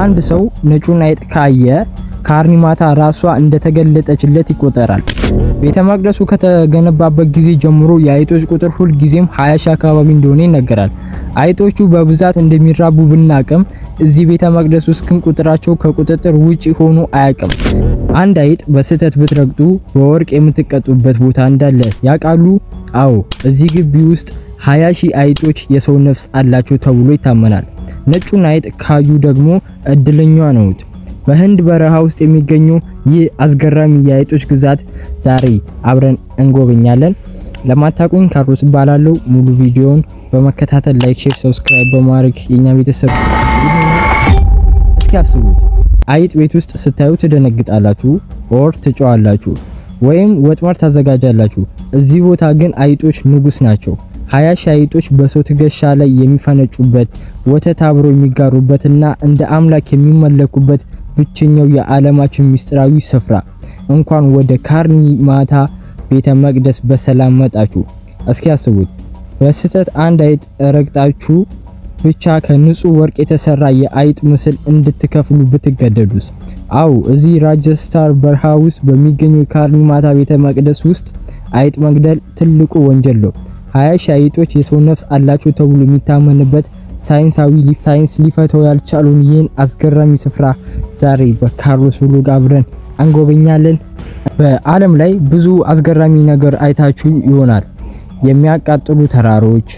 አንድ ሰው ነጩን አይጥ ካየ ካርኒማታ ራሷ እንደተገለጠችለት ይቆጠራል። ቤተ መቅደሱ ከተገነባበት ጊዜ ጀምሮ የአይጦች ቁጥር ሁል ጊዜም 20 ሺህ አካባቢ እንደሆነ ይነገራል። አይጦቹ በብዛት እንደሚራቡ ብናቅም እዚህ ቤተ መቅደስ ውስጥ ግን ቁጥራቸው ከቁጥጥር ውጪ ሆኖ አያቅም። አንድ አይጥ በስህተት ብትረግጡ በወርቅ የምትቀጡበት ቦታ እንዳለ ያውቃሉ? አዎ፣ እዚህ ግቢ ውስጥ 20 ሺህ አይጦች የሰው ነፍስ አላቸው ተብሎ ይታመናል። ነጩን አይጥ ካዩ ደግሞ እድለኛዋ ነውት። በህንድ በረሃ ውስጥ የሚገኘው ይህ አስገራሚ የአይጦች ግዛት ዛሬ አብረን እንጎበኛለን። ለማታውቁኝ ካርሎስ እባላለሁ። ሙሉ ቪዲዮውን በመከታተል ላይክ፣ ሼር፣ ሰብስክራይብ በማድረግ የኛ ቤተሰብ እስኪ አስቡት። አይጥ ቤት ውስጥ ስታዩ ትደነግጣላችሁ፣ ኦር ትጮዋላችሁ፣ ወይም ወጥመድ ታዘጋጃላችሁ። እዚህ ቦታ ግን አይጦች ንጉስ ናቸው። 20 ሺህ አይጦች በሰው ትከሻ ላይ የሚፈነጩበት፣ ወተት አብሮ የሚጋሩበትና እንደ አምላክ የሚመለኩበት ብቸኛው የዓለማችን ሚስጥራዊ ስፍራ። እንኳን ወደ ካርኒማታ ቤተ መቅደስ በሰላም መጣችሁ። እስኪ አስቡት፣ በስህተት አንድ አይጥ ረግጣችሁ ብቻ ከንጹህ ወርቅ የተሰራ የአይጥ ምስል እንድትከፍሉ ብትገደዱስ? አው እዚህ ራጀስታን በረሃ ውስጥ በሚገኘው ካርኒማታ ቤተ መቅደስ ውስጥ አይጥ መግደል ትልቁ ወንጀል ነው። 20 ሺህ አይጦች የሰው ነፍስ አላቸው ተብሎ የሚታመንበት ሳይንስ ሊፈተው ያልቻለውን ይህን አስገራሚ ስፍራ ዛሬ በካርሎስ ቭሎግ አብረን እንጎበኛለን። በዓለም ላይ ብዙ አስገራሚ ነገር አይታችሁ ይሆናል። የሚያቃጥሉ ተራሮች፣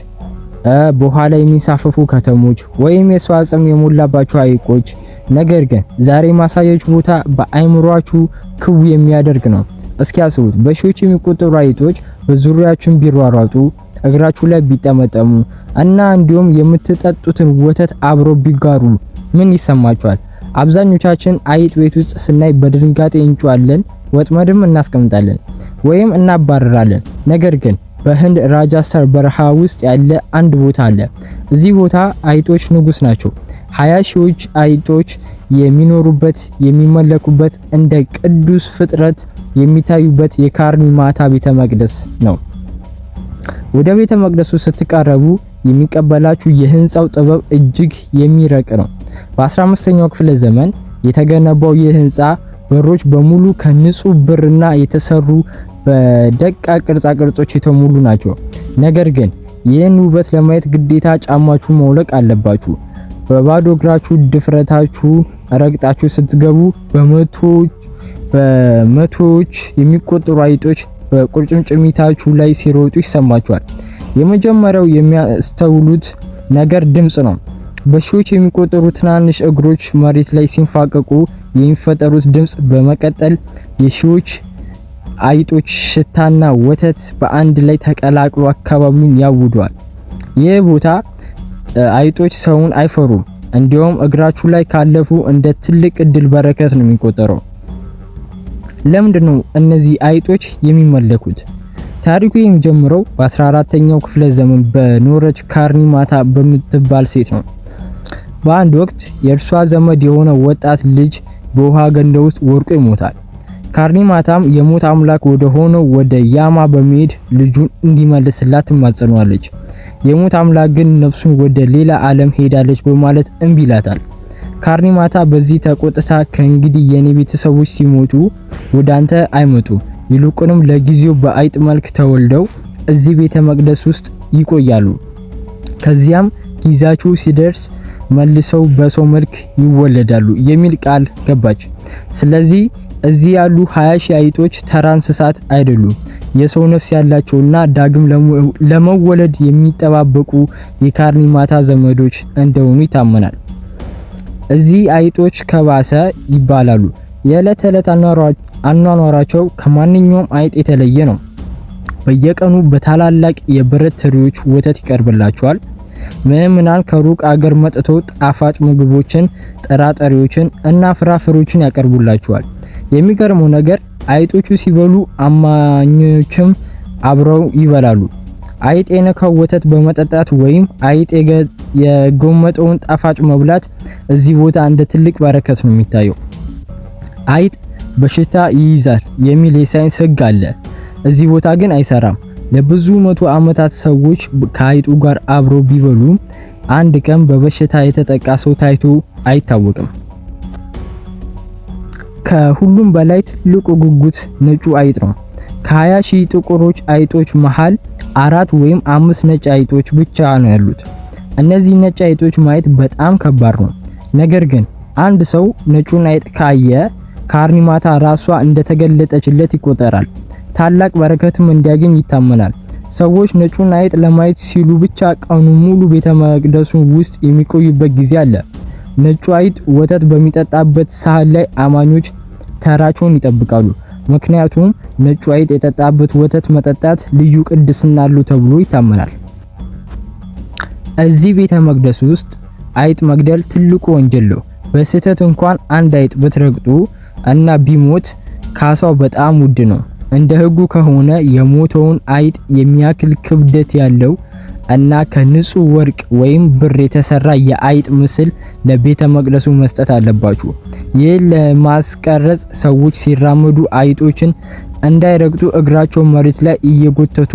በኋላ የሚንሳፈፉ ከተሞች ወይም የሰው አጽም የሞላባቸው ሐይቆች። ነገር ግን ዛሬ ማሳያችሁ ቦታ በአይምሯችሁ ክው የሚያደርግ ነው። እስኪ አስቡት፣ በሺዎች የሚቆጠሩ አይጦች በዙሪያችሁን ቢሯሯጡ፣ እግራችሁ ላይ ቢጠመጠሙ እና እንዲሁም የምትጠጡትን ወተት አብሮ ቢጋሩ ምን ይሰማችኋል? አብዛኞቻችን አይጥ ቤት ውስጥ ስናይ በድንጋጤ እንጮሃለን፣ ወጥመድም እናስቀምጣለን ወይም እናባረራለን። ነገር ግን በህንድ ራጀስታን በረሃ ውስጥ ያለ አንድ ቦታ አለ። እዚህ ቦታ አይጦች ንጉስ ናቸው። 20 ሺዎች አይጦች የሚኖሩበት የሚመለኩበት፣ እንደ ቅዱስ ፍጥረት የሚታዩበት የካርኒማታ ቤተ መቅደስ ነው። ወደ ቤተ መቅደሱ ስትቃረቡ የሚቀበላችሁ የህንጻው ጥበብ እጅግ የሚረቅ ነው። በ15ኛው ክፍለ ዘመን የተገነባው ይህ ህንጻ በሮች በሙሉ ከንጹህ ብርና የተሰሩ በደቃቅ ቅርጻ ቅርጾች የተሞሉ ናቸው። ነገር ግን ይህን ውበት ለማየት ግዴታ ጫማችሁ መውለቅ አለባችሁ። በባዶ እግራችሁ ድፍረታችሁ ረግጣችሁ ስትገቡ በመቶዎች የሚቆጠሩ አይጦች በቁርጭምጭሚታችሁ ላይ ሲሮጡ ይሰማችኋል። የመጀመሪያው የሚያስተውሉት ነገር ድምጽ ነው። በሺዎች የሚቆጠሩ ትናንሽ እግሮች መሬት ላይ ሲንፋቀቁ የሚፈጠሩት ድምጽ፣ በመቀጠል የሺዎች አይጦች ሽታና ወተት በአንድ ላይ ተቀላቅሎ አካባቢውን ያውዷል። ይህ ቦታ አይጦች ሰውን አይፈሩም። እንዲሁም እግራችሁ ላይ ካለፉ እንደ ትልቅ እድል በረከት ነው የሚቆጠረው። ለምንድነው እነዚህ አይጦች የሚመለኩት? ታሪኩ የሚጀምረው በ14ኛው ክፍለ ዘመን በኖረች ካርኒማታ በምትባል ሴት ነው። በአንድ ወቅት የእርሷ ዘመድ የሆነ ወጣት ልጅ በውሃ ገንዳ ውስጥ ወድቆ ይሞታል። ካርኒማታም የሞት አምላክ ወደ ሆነው ወደ ያማ በመሄድ ልጁን እንዲመልስላት ትማጸኗለች። የሞት አምላክ ግን ነፍሱን ወደ ሌላ ዓለም ሄዳለች በማለት እምቢ ይላታል። ካርኒማታ በዚህ ተቆጥታ ከእንግዲህ የኔ ቤተሰቦች ሲሞቱ ወደ አንተ አይመጡ፣ ይልቁንም ለጊዜው በአይጥ መልክ ተወልደው እዚህ ቤተ መቅደስ ውስጥ ይቆያሉ። ከዚያም ጊዜያቸው ሲደርስ መልሰው በሰው መልክ ይወለዳሉ የሚል ቃል ገባች። ስለዚህ እዚህ ያሉ 20 ሺህ አይጦች ተራ እንስሳት አይደሉም። የሰው ነፍስ ያላቸውና ዳግም ለመወለድ የሚጠባበቁ የካርኒማታ ዘመዶች እንደሆኑ ይታመናል። እዚህ አይጦች ከባሰ ይባላሉ። የዕለት ተዕለት አኗኗራቸው ከማንኛውም አይጥ የተለየ ነው። በየቀኑ በታላላቅ የብረት ትሪዎች ወተት ይቀርብላቸዋል። ምዕመናን ከሩቅ አገር መጥተው ጣፋጭ ምግቦችን፣ ጥራጥሬዎችን እና ፍራፍሬዎችን ያቀርቡላቸዋል። የሚገርመው ነገር አይጦቹ ሲበሉ አማኞችም አብረው ይበላሉ። አይጥ የነካው ወተት በመጠጣት ወይም አይጥ የጎመጠውን ጣፋጭ መብላት እዚህ ቦታ እንደ ትልቅ በረከት ነው የሚታየው። አይጥ በሽታ ይይዛል የሚል የሳይንስ ሕግ አለ። እዚህ ቦታ ግን አይሰራም። ለብዙ መቶ ዓመታት ሰዎች ከአይጡ ጋር አብረው ቢበሉም አንድ ቀን በበሽታ የተጠቃ ሰው ታይቶ አይታወቅም። ከሁሉም በላይ ትልቁ ጉጉት ነጩ አይጥ ነው። ከ20 ሺህ ጥቁሮች አይጦች መሃል 4 ወይም 5 ነጭ አይጦች ብቻ ነው ያሉት። እነዚህ ነጭ አይጦች ማየት በጣም ከባድ ነው። ነገር ግን አንድ ሰው ነጩን አይጥ ካየ ካርኒማታ ራሷ እንደተገለጠችለት ይቆጠራል። ታላቅ በረከትም እንዲያገኝ ይታመናል። ሰዎች ነጩን አይጥ ለማየት ሲሉ ብቻ ቀኑ ሙሉ ቤተ መቅደሱ ውስጥ የሚቆዩበት ጊዜ አለ። ነጩ አይጥ ወተት በሚጠጣበት ሳህን ላይ አማኞች ተራቸውን ይጠብቃሉ። ምክንያቱም ነጩ አይጥ የጠጣበት ወተት መጠጣት ልዩ ቅድስና አለው ተብሎ ይታመናል። እዚህ ቤተ መቅደስ ውስጥ አይጥ መግደል ትልቁ ወንጀል ነው። በስህተት እንኳን አንድ አይጥ ብትረግጡ እና ቢሞት ካሳው በጣም ውድ ነው። እንደ ሕጉ ከሆነ የሞተውን አይጥ የሚያክል ክብደት ያለው እና ከንጹህ ወርቅ ወይም ብር የተሰራ የአይጥ ምስል ለቤተ መቅደሱ መስጠት አለባችሁ። ይህ ለማስቀረጽ ሰዎች ሲራመዱ አይጦችን እንዳይረግጡ እግራቸው መሬት ላይ እየጎተቱ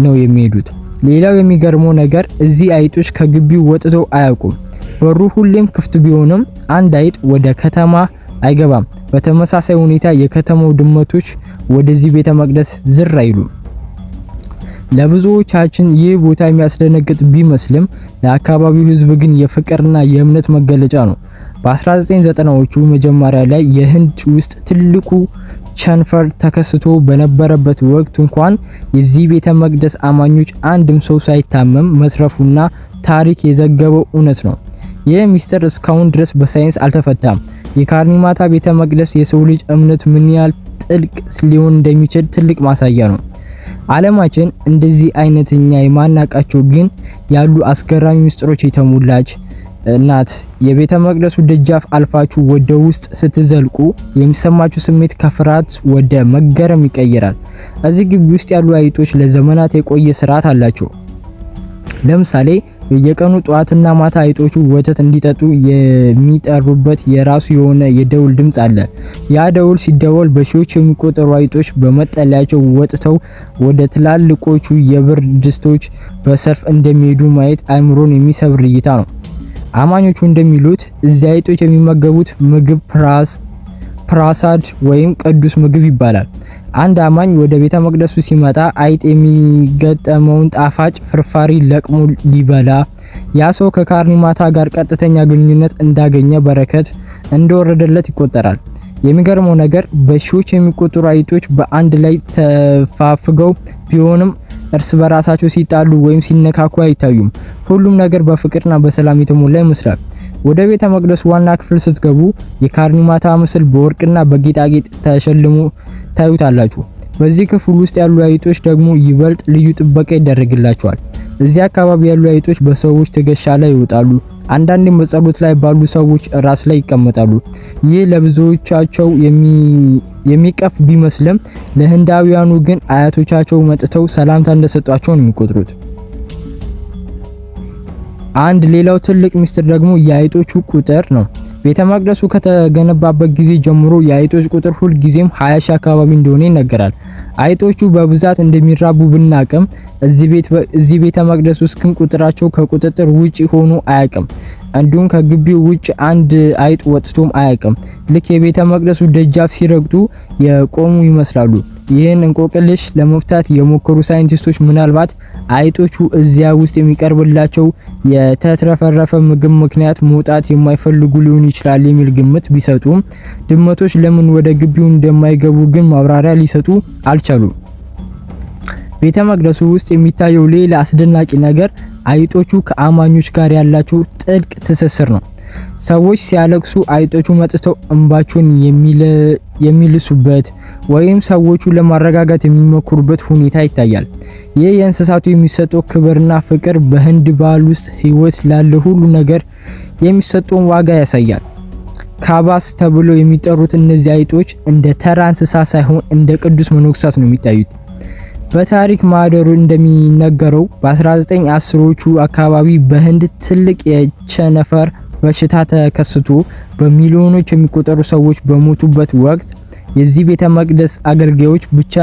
ነው የሚሄዱት። ሌላው የሚገርመው ነገር እዚህ አይጦች ከግቢው ወጥተው አያውቁም። በሩ ሁሌም ክፍት ቢሆንም አንድ አይጥ ወደ ከተማ አይገባም። በተመሳሳይ ሁኔታ የከተማው ድመቶች ወደዚህ ቤተ መቅደስ ዝር አይሉም። ለብዙዎቻችን ይህ ቦታ የሚያስደነግጥ ቢመስልም ለአካባቢው ሕዝብ ግን የፍቅርና የእምነት መገለጫ ነው። በ1990ዎቹ መጀመሪያ ላይ የህንድ ውስጥ ትልቁ ቸንፈር ተከስቶ በነበረበት ወቅት እንኳን የዚህ ቤተ መቅደስ አማኞች አንድም ሰው ሳይታመም መትረፉና ታሪክ የዘገበው እውነት ነው። ይህ ሚስጥር እስካሁን ድረስ በሳይንስ አልተፈታም። የካርኒማታ ቤተ መቅደስ የሰው ልጅ እምነት ምን ያህል ጥልቅ ሊሆን እንደሚችል ትልቅ ማሳያ ነው። ዓለማችን እንደዚህ አይነተኛ የማናቃቸው ግን ያሉ አስገራሚ ሚስጥሮች የተሞላች ናት። የቤተ መቅደሱ ደጃፍ አልፋችሁ ወደ ውስጥ ስትዘልቁ የሚሰማችሁ ስሜት ከፍርሃት ወደ መገረም ይቀየራል። እዚህ ግቢ ውስጥ ያሉ አይጦች ለዘመናት የቆየ ስርዓት አላቸው። ለምሳሌ በየቀኑ ጧትና ማታ አይጦቹ ወተት እንዲጠጡ የሚጠሩበት የራሱ የሆነ የደውል ድምጽ አለ። ያ ደውል ሲደወል በሺዎች የሚቆጠሩ አይጦች በመጠለያቸው ወጥተው ወደ ትላልቆቹ የብር ድስቶች በሰልፍ እንደሚሄዱ ማየት አእምሮን የሚሰብር እይታ ነው። አማኞቹ እንደሚሉት እዚህ አይጦች የሚመገቡት ምግብ ፕራሳድ ወይም ቅዱስ ምግብ ይባላል። አንድ አማኝ ወደ ቤተ መቅደሱ ሲመጣ አይጥ የሚገጠመውን ጣፋጭ ፍርፋሪ ለቅሞ ሊበላ፣ ያ ሰው ከካርኒማታ ጋር ቀጥተኛ ግንኙነት እንዳገኘ በረከት እንደወረደለት ይቆጠራል። የሚገርመው ነገር በሺዎች የሚቆጠሩ አይጦች በአንድ ላይ ተፋፍገው ቢሆንም እርስ በራሳቸው ሲጣሉ ወይም ሲነካኩ አይታዩም። ሁሉም ነገር በፍቅርና በሰላም የተሞላ ይመስላል። ወደ ቤተ መቅደሱ ዋና ክፍል ስትገቡ የካርኒማታ ምስል በወርቅና በጌጣጌጥ ተሸልሞ ታዩታላችሁ። በዚህ ክፍል ውስጥ ያሉ አይጦች ደግሞ ይበልጥ ልዩ ጥበቃ ይደረግላቸዋል። እዚህ አካባቢ ያሉ አይጦች በሰዎች ትከሻ ላይ ይወጣሉ፣ አንዳንዴም በጸሎት ላይ ባሉ ሰዎች ራስ ላይ ይቀመጣሉ። ይህ ለብዙዎቻቸው የሚቀፍ ቢመስልም ለህንዳውያኑ ግን አያቶቻቸው መጥተው ሰላምታ እንደሰጧቸው ነው የሚቆጥሩት። አንድ ሌላው ትልቅ ሚስጥር ደግሞ የአይጦቹ ቁጥር ነው። ቤተ መቅደሱ ከተገነባበት ጊዜ ጀምሮ የአይጦች ቁጥር ሁል ጊዜም 20 ሺህ አካባቢ እንደሆነ ይነገራል። አይጦቹ በብዛት እንደሚራቡ ብናቅም እዚህ ቤተ መቅደስ ውስጥ ግን ቁጥራቸው ከቁጥጥር ውጪ ሆኖ አያቅም። እንዲሁም ከግቢው ውጭ አንድ አይጥ ወጥቶም አያቅም። ልክ የቤተ መቅደሱ ደጃፍ ሲረግጡ የቆሙ ይመስላሉ። ይህን እንቆቅልሽ ለመፍታት የሞከሩ ሳይንቲስቶች ምናልባት አይጦቹ እዚያ ውስጥ የሚቀርብላቸው የተትረፈረፈ ምግብ ምክንያት መውጣት የማይፈልጉ ሊሆን ይችላል የሚል ግምት ቢሰጡም ድመቶች ለምን ወደ ግቢው እንደማይገቡ ግን ማብራሪያ ሊሰጡ አልቻሉም። ቤተ መቅደሱ ውስጥ የሚታየው ሌላ አስደናቂ ነገር አይጦቹ ከአማኞች ጋር ያላቸው ጥልቅ ትስስር ነው። ሰዎች ሲያለቅሱ አይጦቹ መጥተው እንባቸውን የሚልሱበት ወይም ሰዎቹ ለማረጋጋት የሚሞክሩበት ሁኔታ ይታያል። ይህ የእንስሳቱ የሚሰጠው ክብርና ፍቅር በህንድ ባህል ውስጥ ህይወት ላለ ሁሉ ነገር የሚሰጠውን ዋጋ ያሳያል። ካባስ ተብለው የሚጠሩት እነዚህ አይጦች እንደ ተራ እንስሳ ሳይሆን እንደ ቅዱስ መነኮሳት ነው የሚታዩት። በታሪክ ማህደሩ እንደሚነገረው በ1910ዎቹ አካባቢ በህንድ ትልቅ የቸነፈር በሽታ ተከስቶ በሚሊዮኖች የሚቆጠሩ ሰዎች በሞቱበት ወቅት የዚህ ቤተ መቅደስ አገልጋዮች ብቻ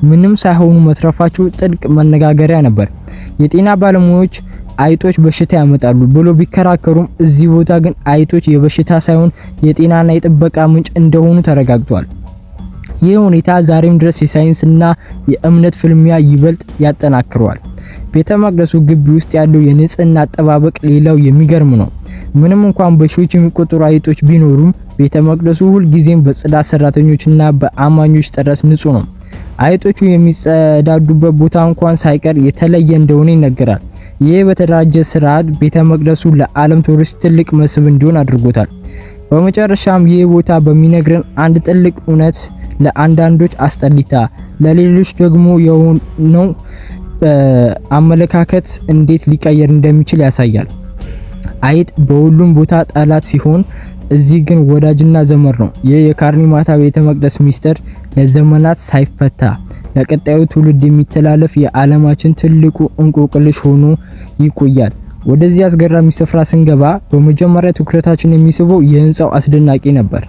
ምንም ሳይሆኑ መትረፋቸው ጥልቅ መነጋገሪያ ነበር። የጤና ባለሙያዎች አይጦች በሽታ ያመጣሉ ብሎ ቢከራከሩም እዚህ ቦታ ግን አይጦች የበሽታ ሳይሆን የጤናና የጥበቃ ምንጭ እንደሆኑ ተረጋግጧል። ይህ ሁኔታ ዛሬም ድረስ የሳይንስና የእምነት ፍልሚያ ይበልጥ ያጠናክረዋል። ቤተ መቅደሱ ግቢ ውስጥ ያለው የንጽህና አጠባበቅ ሌላው የሚገርም ነው። ምንም እንኳን በሺዎች የሚቆጠሩ አይጦች ቢኖሩም ቤተ መቅደሱ ሁልጊዜም በጽዳት ሰራተኞችና በአማኞች ጥረት ንጹህ ነው። አይጦቹ የሚጸዳዱበት ቦታ እንኳን ሳይቀር የተለየ እንደሆነ ይነገራል። ይህ በተደራጀ ስርዓት ቤተ መቅደሱ ለዓለም ቱሪስት ትልቅ መስህብ እንዲሆን አድርጎታል። በመጨረሻም ይህ ቦታ በሚነግረን አንድ ጥልቅ እውነት ለአንዳንዶች አስጠሊታ፣ ለሌሎች ደግሞ የሆነው አመለካከት እንዴት ሊቀየር እንደሚችል ያሳያል። አይጥ በሁሉም ቦታ ጠላት ሲሆን እዚህ ግን ወዳጅና ዘመድ ነው። ይህ የካርኒማታ ቤተ መቅደስ ሚስጥር ለዘመናት ሳይፈታ ለቀጣዩ ትውልድ የሚተላለፍ የዓለማችን ትልቁ እንቆቅልሽ ሆኖ ይቆያል። ወደዚህ አስገራሚ ስፍራ ስንገባ በመጀመሪያ ትኩረታችን የሚስበው የህንጻው አስደናቂ ነበር።